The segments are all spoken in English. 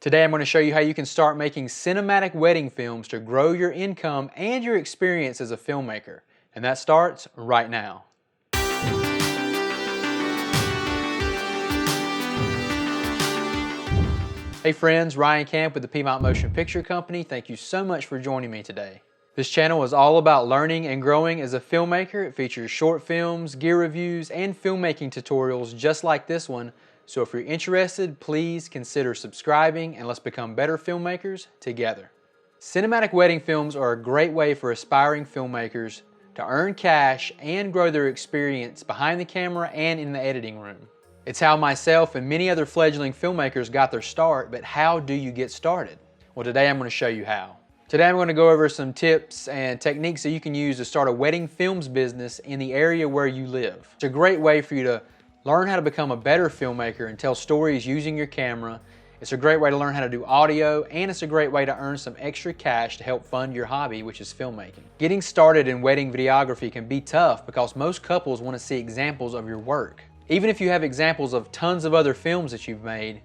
Today I'm going to show you how you can start making cinematic wedding films to grow your income and your experience as a filmmaker. And that starts right now. Hey friends, Ryan Camp with the Piedmont Motion Picture Company. Thank you so much for joining me today. This channel is all about learning and growing as a filmmaker. It features short films, gear reviews, and filmmaking tutorials just like this one. So if you're interested, please consider subscribing and let's become better filmmakers together. Cinematic wedding films are a great way for aspiring filmmakers to earn cash and grow their experience behind the camera and in the editing room. It's how myself and many other fledgling filmmakers got their start, but how do you get started? Well, today I'm going to show you how. Today I'm going to go over some tips and techniques that you can use to start a wedding films business in the area where you live. It's a great way for you to learn how to become a better filmmaker and tell stories using your camera. It's a great way to learn how to do audio, and it's a great way to earn some extra cash to help fund your hobby, which is filmmaking. Getting started in wedding videography can be tough because most couples want to see examples of your work. Even if you have examples of tons of other films that you've made,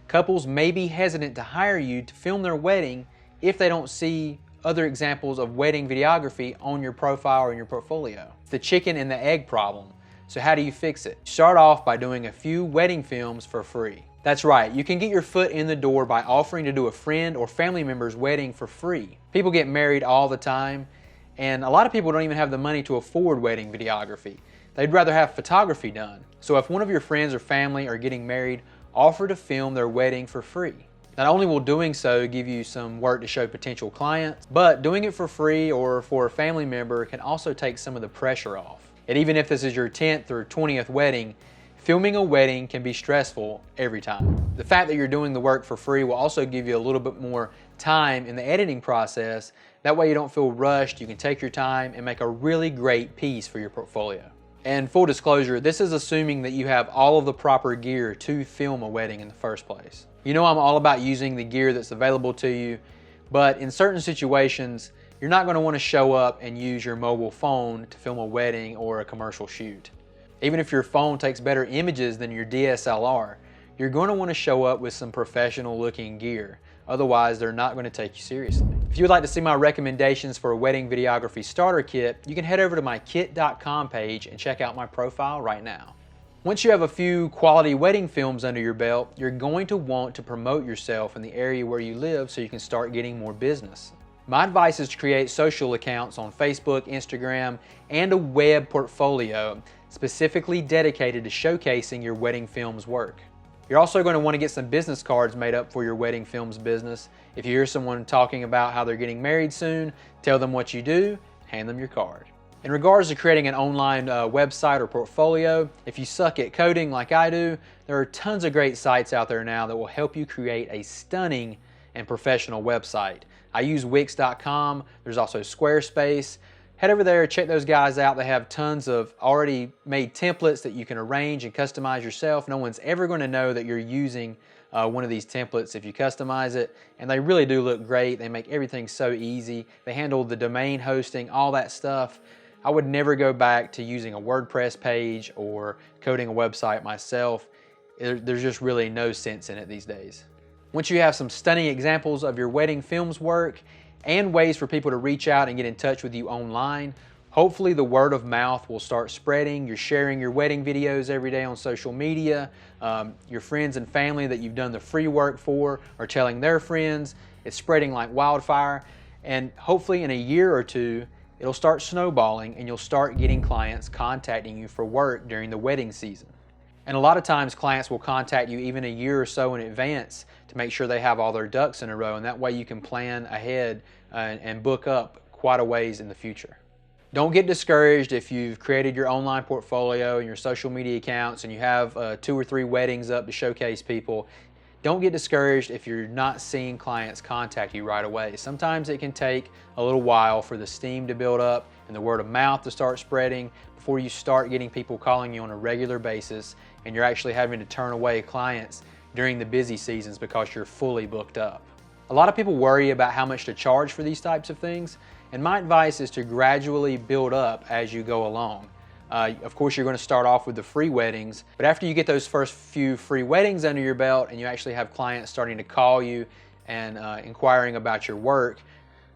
couples may be hesitant to hire you to film their wedding if they don't see other examples of wedding videography on your profile or in your portfolio. It's the chicken and the egg problem. So how do you fix it? Start off by doing a few wedding films for free. That's right, you can get your foot in the door by offering to do a friend or family member's wedding for free. People get married all the time, and a lot of people don't even have the money to afford wedding videography. They'd rather have photography done. So if one of your friends or family are getting married, offer to film their wedding for free. Not only will doing so give you some work to show potential clients, but doing it for free or for a family member can also take some of the pressure off. And even if this is your 10th or 20th wedding, filming a wedding can be stressful every time. The fact that you're doing the work for free will also give you a little bit more time in the editing process. That way you don't feel rushed, you can take your time and make a really great piece for your portfolio. And full disclosure, this is assuming that you have all of the proper gear to film a wedding in the first place. You know I'm all about using the gear that's available to you, but in certain situations, you're not going to want to show up and use your mobile phone to film a wedding or a commercial shoot. Even if your phone takes better images than your DSLR, you're going to want to show up with some professional looking gear. Otherwise, they're not going to take you seriously. If you would like to see my recommendations for a wedding videography starter kit, you can head over to my kit.com page and check out my profile right now. Once you have a few quality wedding films under your belt, you're going to want to promote yourself in the area where you live so you can start getting more business. My advice is to create social accounts on Facebook, Instagram, and a web portfolio specifically dedicated to showcasing your wedding films work. You're also going to want to get some business cards made up for your wedding films business. If you hear someone talking about how they're getting married soon, tell them what you do, hand them your card. In regards to creating an online website or portfolio, if you suck at coding like I do, there are tons of great sites out there now that will help you create a stunning and professional website. I use Wix.com, there's also Squarespace. Head over there, check those guys out. They have tons of already made templates that you can arrange and customize yourself. No one's ever going to know that you're using one of these templates if you customize it. And they really do look great. They make everything so easy. They handle the domain hosting, all that stuff. I would never go back to using a WordPress page or coding a website myself. There's just really no sense in it these days. Once you have some stunning examples of your wedding films work and ways for people to reach out and get in touch with you online, hopefully the word of mouth will start spreading. You're sharing your wedding videos every day on social media. Your friends and family that you've done the free work for are telling their friends. It's spreading like wildfire. And hopefully in a year or two, it'll start snowballing and you'll start getting clients contacting you for work during the wedding season. And a lot of times clients will contact you even a year or so in advance to make sure they have all their ducks in a row, and that way you can plan ahead and book up quite a ways in the future. Don't get discouraged if you've created your online portfolio and your social media accounts and you have 2 or 3 weddings up to showcase people. Don't get discouraged if you're not seeing clients contact you right away. Sometimes it can take a little while for the steam to build up and the word of mouth to start spreading before you start getting people calling you on a regular basis and you're actually having to turn away clients during the busy seasons because you're fully booked up. A lot of people worry about how much to charge for these types of things, and my advice is to gradually build up as you go along. Of course, you're going to start off with the free weddings, but after you get those first few free weddings under your belt and you actually have clients starting to call you and inquiring about your work,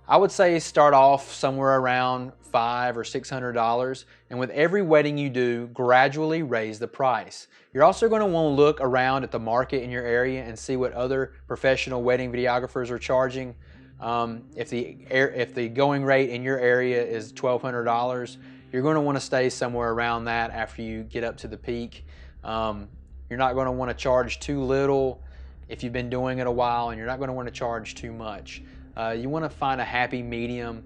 I would say start off somewhere around $500 or $600, and with every wedding you do, gradually raise the price. You're also going to want to look around at the market in your area and see what other professional wedding videographers are charging. If the going rate in your area is $1,200, you're going to want to stay somewhere around that after you get up to the peak. You're not going to want to charge too little if you've been doing it a while, and you're not going to want to charge too much. You want to find a happy medium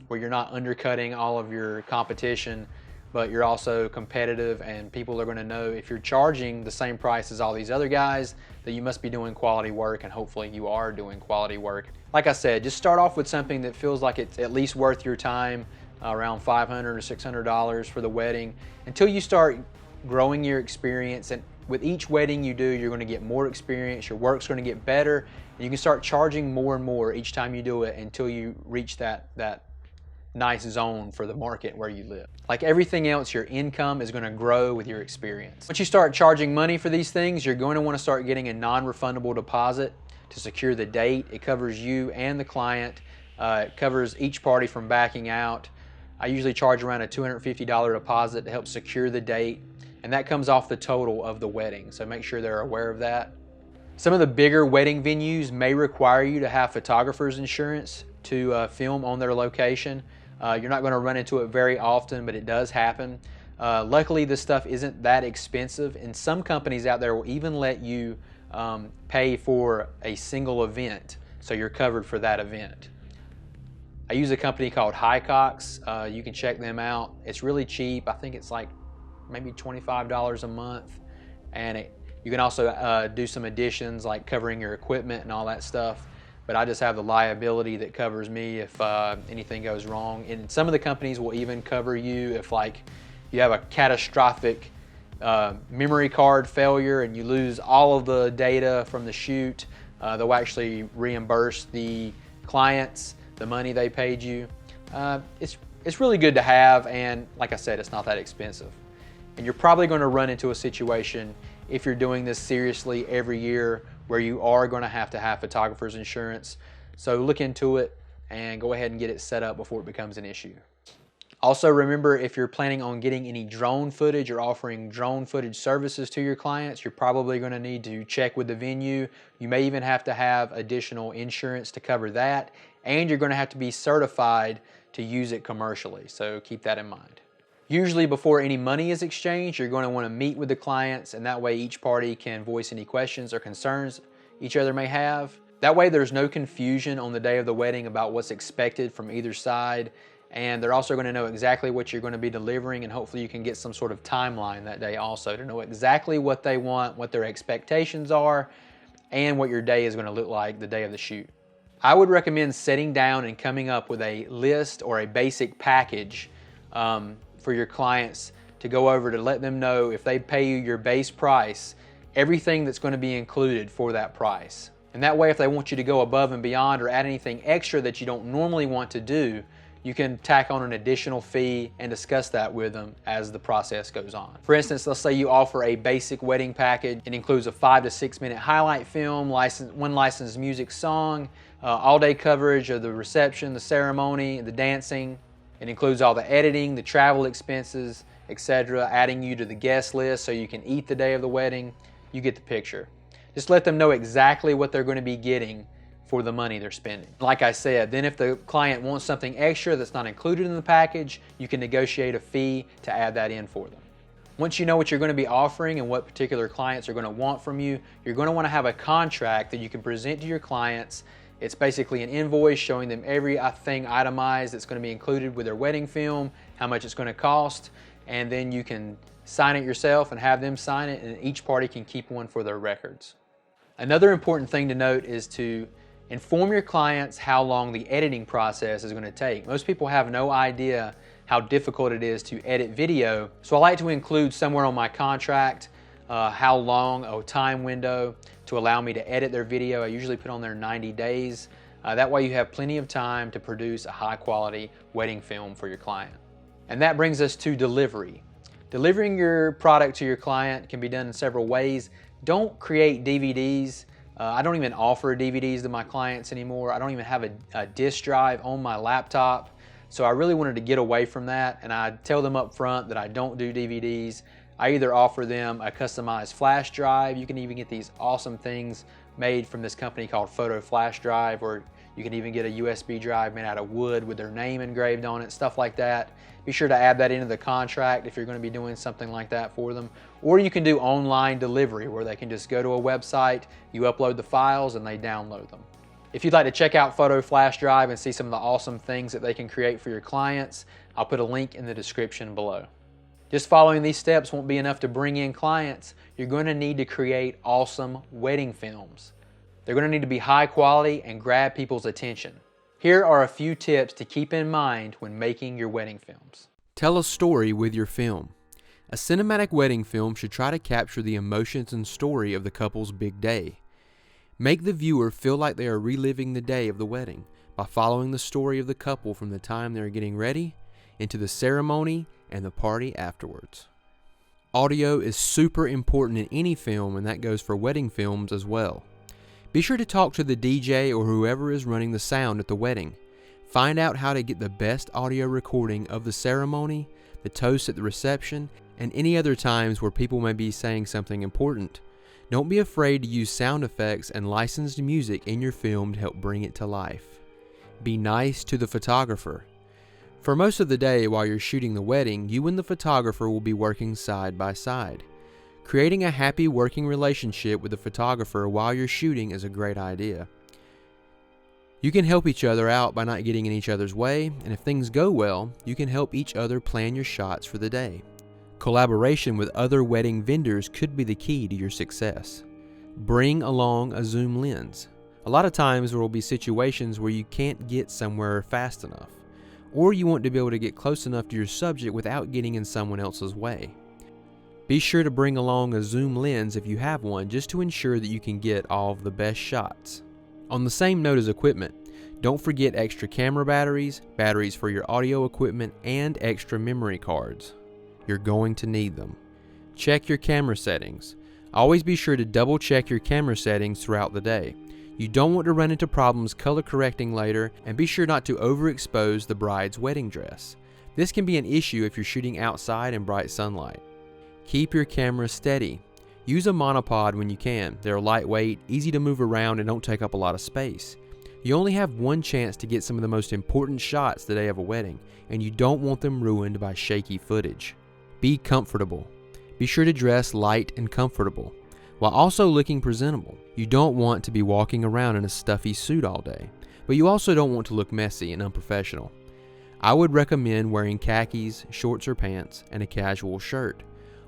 where you're not undercutting all of your competition, but you're also competitive, and people are going to know if you're charging the same price as all these other guys that you must be doing quality work, and hopefully you are doing quality work. Like I said, just start off with something that feels like it's at least worth your time, around $500 or $600 for the wedding, until you start growing your experience. And with each wedding you do, you're going to get more experience, your work's going to get better, and you can start charging more and more each time you do it until you reach that nice zone for the market where you live. Like everything else, your income is going to grow with your experience. Once you start charging money for these things, you're going to want to start getting a non-refundable deposit to secure the date. It covers you and the client. It covers each party from backing out. I usually charge around a $250 deposit to help secure the date, and that comes off the total of the wedding, so make sure they're aware of that. Some of the bigger wedding venues may require you to have photographer's insurance to film on their location. You're not going to run into it very often, but it does happen. Luckily, this stuff isn't that expensive, and some companies out there will even let you pay for a single event, so you're covered for that event. I use a company called Highcox. You can check them out. It's really cheap. I think it's like maybe $25 a month, and you can also do some additions like covering your equipment and all that stuff. But I just have the liability that covers me if anything goes wrong. And some of the companies will even cover you if like you have a catastrophic memory card failure and you lose all of the data from the shoot. They'll actually reimburse the clients the money they paid you. It's really good to have, and like I said, it's not that expensive. And you're probably going to run into a situation if you're doing this seriously every year where you are going to have photographer's insurance. So look into it and go ahead and get it set up before it becomes an issue. Also remember, if you're planning on getting any drone footage or offering drone footage services to your clients, you're probably going to need to check with the venue. You may even have to have additional insurance to cover that, and you're going to have to be certified to use it commercially, so keep that in mind. Usually before any money is exchanged, you're going to want to meet with the clients, and that way each party can voice any questions or concerns each other may have. That way there's no confusion on the day of the wedding about what's expected from either side, and they're also going to know exactly what you're going to be delivering, and hopefully you can get some sort of timeline that day also to know exactly what they want, what their expectations are, and what your day is going to look like the day of the shoot. I would recommend sitting down and coming up with a list or a basic package for your clients to go over, to let them know if they pay you your base price, everything that's going to be included for that price. And that way, if they want you to go above and beyond or add anything extra that you don't normally want to do, you can tack on an additional fee and discuss that with them as the process goes on. For instance, let's say you offer a basic wedding package. It includes a 5 to 6 minute highlight film, one licensed music song, all-day coverage of the reception, the ceremony, the dancing. It includes all the editing, the travel expenses, etc., adding you to the guest list so you can eat the day of the wedding. You get the picture. Just let them know exactly what they're going to be getting for the money they're spending. Like I said, then if the client wants something extra that's not included in the package, you can negotiate a fee to add that in for them. Once you know what you're going to be offering and what particular clients are going to want from you, you're going to want to have a contract that you can present to your clients. It's basically an invoice showing them everything itemized that's going to be included with their wedding film, how much it's going to cost, and then you can sign it yourself and have them sign it, and each party can keep one for their records. Another important thing to note is to inform your clients how long the editing process is going to take. Most people have no idea how difficult it is to edit video, so I like to include somewhere on my contract how long a time window to allow me to edit their video. I usually put on there 90 days. That way you have plenty of time to produce a high quality wedding film for your client. And that brings us to delivery. Delivering your product to your client can be done in several ways. Don't create DVDs. I don't even offer DVDs to my clients anymore. I don't even have a disk drive on my laptop. So I really wanted to get away from that, and I tell them up front that I don't do DVDs. I either offer them a customized flash drive. You can even get these awesome things made from this company called Photo Flash Drive, or you can even get a USB drive made out of wood with their name engraved on it, stuff like that. Be sure to add that into the contract if you're going to be doing something like that for them. Or you can do online delivery where they can just go to a website, you upload the files, and they download them. If you'd like to check out Photo Flash Drive and see some of the awesome things that they can create for your clients, I'll put a link in the description below. Just following these steps won't be enough to bring in clients. You're going to need to create awesome wedding films. They're going to need to be high quality and grab people's attention. Here are a few tips to keep in mind when making your wedding films. Tell a story with your film. A cinematic wedding film should try to capture the emotions and story of the couple's big day. Make the viewer feel like they are reliving the day of the wedding by following the story of the couple from the time they are getting ready into the ceremony and the party afterwards. Audio is super important in any film, and that goes for wedding films as well. Be sure to talk to the DJ or whoever is running the sound at the wedding. Find out how to get the best audio recording of the ceremony, the toast at the reception, and any other times where people may be saying something important. Don't be afraid to use sound effects and licensed music in your film to help bring it to life. Be nice to the photographer. For most of the day while you're shooting the wedding, you and the photographer will be working side by side. Creating a happy working relationship with the photographer while you're shooting is a great idea. You can help each other out by not getting in each other's way, and if things go well, you can help each other plan your shots for the day. Collaboration with other wedding vendors could be the key to your success. Bring along a zoom lens. A lot of times there will be situations where you can't get somewhere fast enough, or you want to be able to get close enough to your subject without getting in someone else's way. Be sure to bring along a zoom lens if you have one, just to ensure that you can get all of the best shots. On the same note as equipment, don't forget extra camera batteries, batteries for your audio equipment, and extra memory cards. You're going to need them. Check your camera settings. Always be sure to double check your camera settings throughout the day. You don't want to run into problems color correcting later, and be sure not to overexpose the bride's wedding dress. This can be an issue if you're shooting outside in bright sunlight. Keep your camera steady. Use a monopod when you can. They're lightweight, easy to move around, and don't take up a lot of space. You only have one chance to get some of the most important shots the day of a wedding, and you don't want them ruined by shaky footage. Be comfortable. Be sure to dress light and comfortable, while also looking presentable. You don't want to be walking around in a stuffy suit all day, but you also don't want to look messy and unprofessional. I would recommend wearing khakis, shorts or pants, and a casual shirt.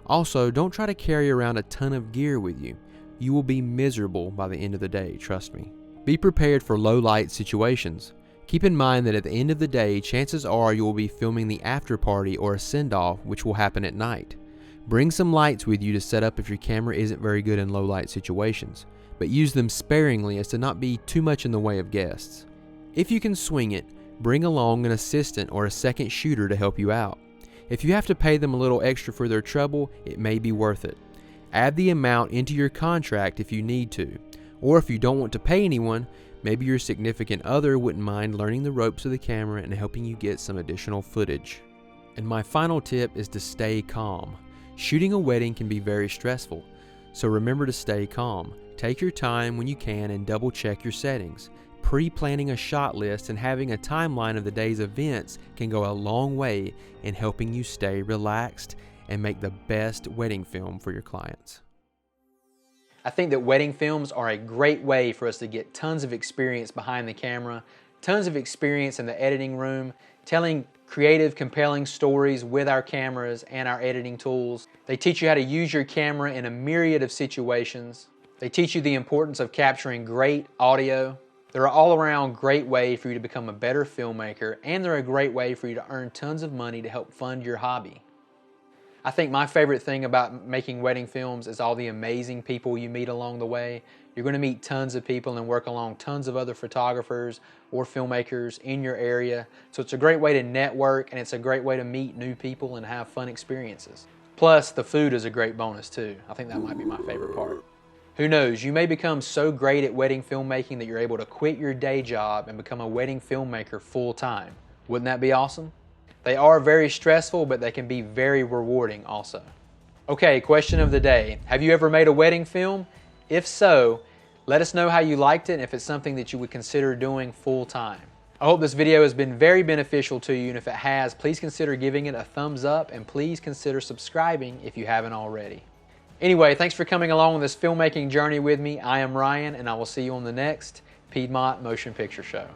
Also, don't try to carry around a ton of gear with you. You will be miserable by the end of the day, trust me. Be prepared for low light situations. Keep in mind that at the end of the day, chances are you will be filming the after party or a send-off, which will happen at night. Bring some lights with you to set up if your camera isn't very good in low light situations, but use them sparingly as to not be too much in the way of guests. If you can swing it, bring along an assistant or a second shooter to help you out. If you have to pay them a little extra for their trouble, it may be worth it. Add the amount into your contract if you need to, or if you don't want to pay anyone, maybe your significant other wouldn't mind learning the ropes of the camera and helping you get some additional footage. And my final tip is to stay calm. Shooting a wedding can be very stressful, so remember to stay calm. Take your time when you can and double check your settings. Pre-planning a shot list and having a timeline of the day's events can go a long way in helping you stay relaxed and make the best wedding film for your clients. I think that wedding films are a great way for us to get tons of experience behind the camera, tons of experience in the editing room, telling creative, compelling stories with our cameras and our editing tools. They teach you how to use your camera in a myriad of situations. They teach you the importance of capturing great audio. They're an all-around great way for you to become a better filmmaker, and they're a great way for you to earn tons of money to help fund your hobby. I think my favorite thing about making wedding films is all the amazing people you meet along the way. You're going to meet tons of people and work along tons of other photographers or filmmakers in your area. So it's a great way to network, and it's a great way to meet new people and have fun experiences. Plus, the food is a great bonus too. I think that might be my favorite part. Who knows, you may become so great at wedding filmmaking that you're able to quit your day job and become a wedding filmmaker full time. Wouldn't that be awesome? They are very stressful, but they can be very rewarding also. Okay, question of the day. Have you ever made a wedding film? If so, let us know how you liked it and if it's something that you would consider doing full time. I hope this video has been very beneficial to you, and if it has, please consider giving it a thumbs up and please consider subscribing if you haven't already. Anyway, thanks for coming along on this filmmaking journey with me. I am Ryan, and I will see you on the next Piedmont Motion Picture Show.